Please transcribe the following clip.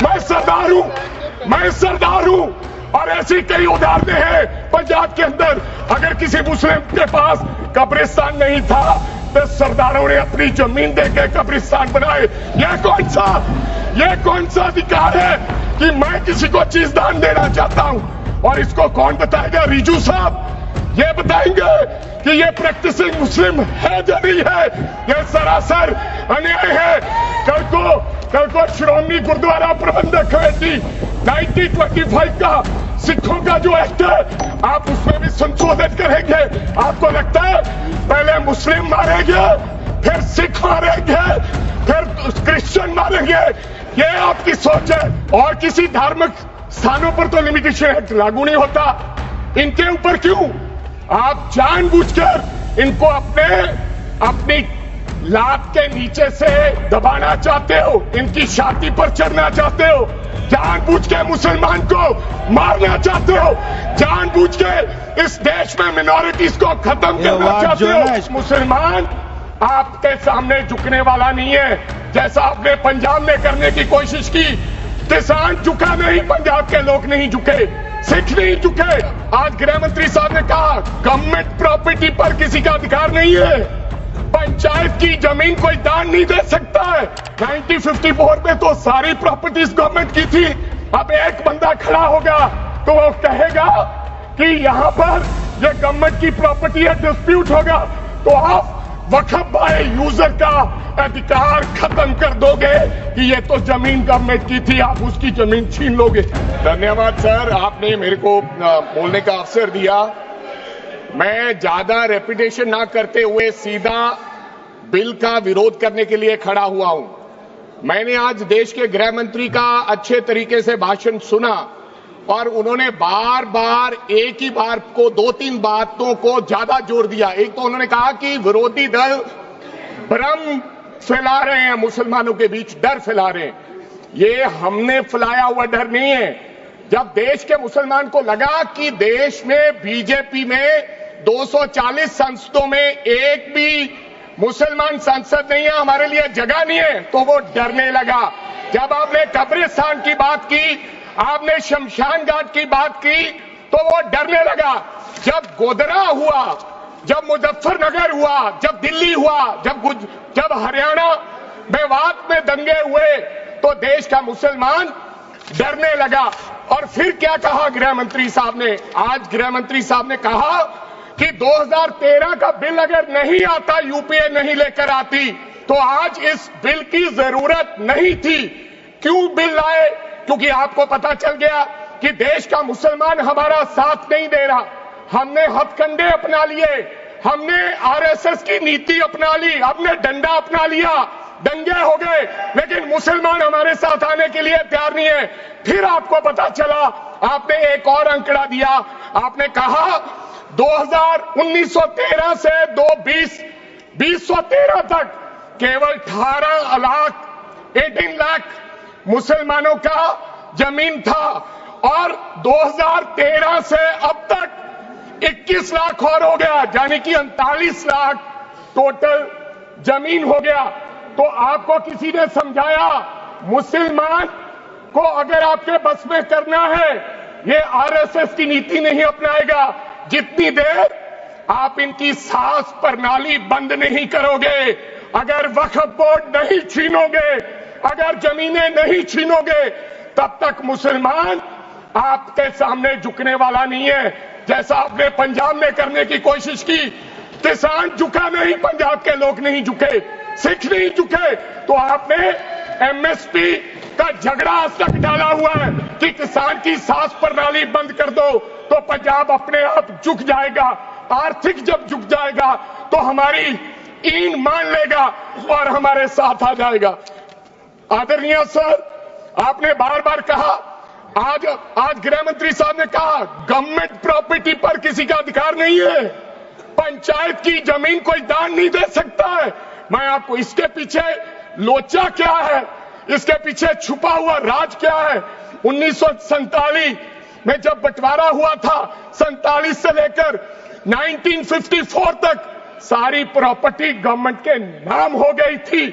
मैं सरदार हूं और ऐसी कई उदाहरणें हैं पंजाब के अंदर। अगर किसी मुस्लिम के पास कब्रिस्तान नहीं था तो सरदारों ने अपनी जमीन देके कब्रिस्तान बनाए। यह कौन सा अधिकार है कि मैं किसी को चीज दान देना चाहता हूं? और इसको कौन बताएगा? रिजू साहब ये बताएंगे कि ये प्रैक्टिसिंग मुस्लिम है या नहीं है। यह सरासर अन्याय है। कल को श्रोमणी गुरुद्वारा प्रबंधक कमेटी 1925 का सिखों का जो एक्ट है आप उसमें भी संशोधित करेंगे। आपको लगता है पहले मुस्लिम मारेंगे, फिर सिख मारेंगे, फिर क्रिश्चियन मारेंगे? ये आपकी सोच है। और किसी धार्मिक स्थानों पर तो लिमिटेशन एक्ट लागू नहीं होता, इनके ऊपर क्यों? आप जानबूझकर इनको अपनी लात के नीचे से दबाना चाहते हो, इनकी छाती पर चढ़ना चाहते हो, जानबूझ के मुसलमान को मारना चाहते हो, जानबूझ के इस देश में मिनॉरिटीज को खत्म करना चाहते हो। मुसलमान आपके सामने झुकने वाला नहीं है। जैसा आपने पंजाब में करने की कोशिश की, किसान झुका नहीं, पंजाब के लोग नहीं झुके, सिख नहीं झुके। आज गृह मंत्री साहब ने कहा गवर्नमेंट प्रॉपर्टी पर किसी का अधिकार नहीं है, पंचायत की जमीन कोई दान नहीं दे सकता है। 1954 में तो सारी प्रॉपर्टीज गवर्नमेंट की थी। अब एक बंदा खड़ा होगा तो वो कहेगा कि यहां पर ये गवर्नमेंट की प्रॉपर्टी है, डिस्प्यूट होगा तो आप वक्फ बाय यूजर का अधिकार खत्म कर दोगे कि ये तो जमीन गवर्नमेंट की थी, आप उसकी जमीन छीन लोगे। धन्यवाद सर, आपने मेरे को बोलने का अवसर दिया। मैं ज्यादा रेपिटेशन ना करते हुए सीधा बिल का विरोध करने के लिए खड़ा हुआ हूं। मैंने आज देश के गृह मंत्री का अच्छे तरीके से भाषण सुना और उन्होंने बार बार एक ही बार को 2-3 बातों को ज्यादा जोर दिया। एक तो उन्होंने कहा कि विरोधी दल भ्रम फैला रहे हैं, मुसलमानों के बीच डर फैला रहे हैं। ये हमने फैलाया हुआ डर नहीं है। जब देश के मुसलमान को लगा कि देश में बीजेपी में 240 संसदों में एक भी मुसलमान सांसद नहीं है, हमारे लिए जगह नहीं है, तो वो डरने लगा। जब आपने कब्रिस्तान की बात की, आपने शमशान घाट की बात की, तो वो डरने लगा। जब गोधरा हुआ, जब मुजफ्फरनगर हुआ, जब दिल्ली हुआ, जब हरियाणा मेवात में दंगे हुए, तो देश का मुसलमान डरने लगा। और फिर क्या कहा गृह मंत्री साहब ने? आज गृह मंत्री साहब ने कहा कि 2013 का बिल अगर नहीं आता, यूपीए नहीं लेकर आती, तो आज इस बिल की जरूरत नहीं थी। क्यों बिल लाए? क्योंकि आपको पता चल गया कि देश का मुसलमान हमारा साथ नहीं दे रहा। हमने हथकंडे अपना लिए, हमने आरएसएस की नीति अपना ली, हमने डंडा अपना लिया, दंगे हो गए, लेकिन मुसलमान हमारे साथ आने के लिए तैयार नहीं है। फिर आपको पता चला, आपने एक और आंकड़ा दिया, आपने कहा 1913 से 2013 तक केवल 18 लाख मुसलमानों का जमीन था और 2013 से अब तक 21 लाख और हो गया, यानी कि 39 लाख टोटल जमीन हो गया। तो आपको किसी ने समझाया मुसलमान को अगर आपके बस में करना है, ये आरएसएस की नीति नहीं अपनाएगा जितनी देर आप इनकी सांस प्रणाली बंद नहीं करोगे, अगर वक्फ बोर्ड नहीं छीनोगे, अगर जमीनें नहीं छीनोगे, तब तक मुसलमान आपके सामने झुकने वाला नहीं है। जैसा आपने पंजाब में करने की कोशिश की, किसान झुका नहीं, पंजाब के लोग नहीं झुके, सिख नहीं झुके, तो आपने एमएसपी का झगड़ा आज तक डाला हुआ है कि किसान की सांस प्रणाली बंद कर दो तो पंजाब अपने आप झुक जाएगा। आर्थिक जब झुक जाएगा तो हमारी ईन मान लेगा और हमारे साथ आ जाएगा। आदरणीय सर, आपने बार बार कहा, आज गृह मंत्री साहब ने कहा गवर्नमेंट प्रॉपर्टी पर किसी का अधिकार नहीं है, पंचायत की जमीन कोई दान नहीं दे सकता है। मैं आपको इसके पीछे लोचा क्या है, इसके पीछे छुपा हुआ राज क्या है? 1947 में जब बंटवारा हुआ था, 47 से लेकर 1954 तक सारी प्रॉपर्टी गवर्नमेंट के नाम हो गई थी।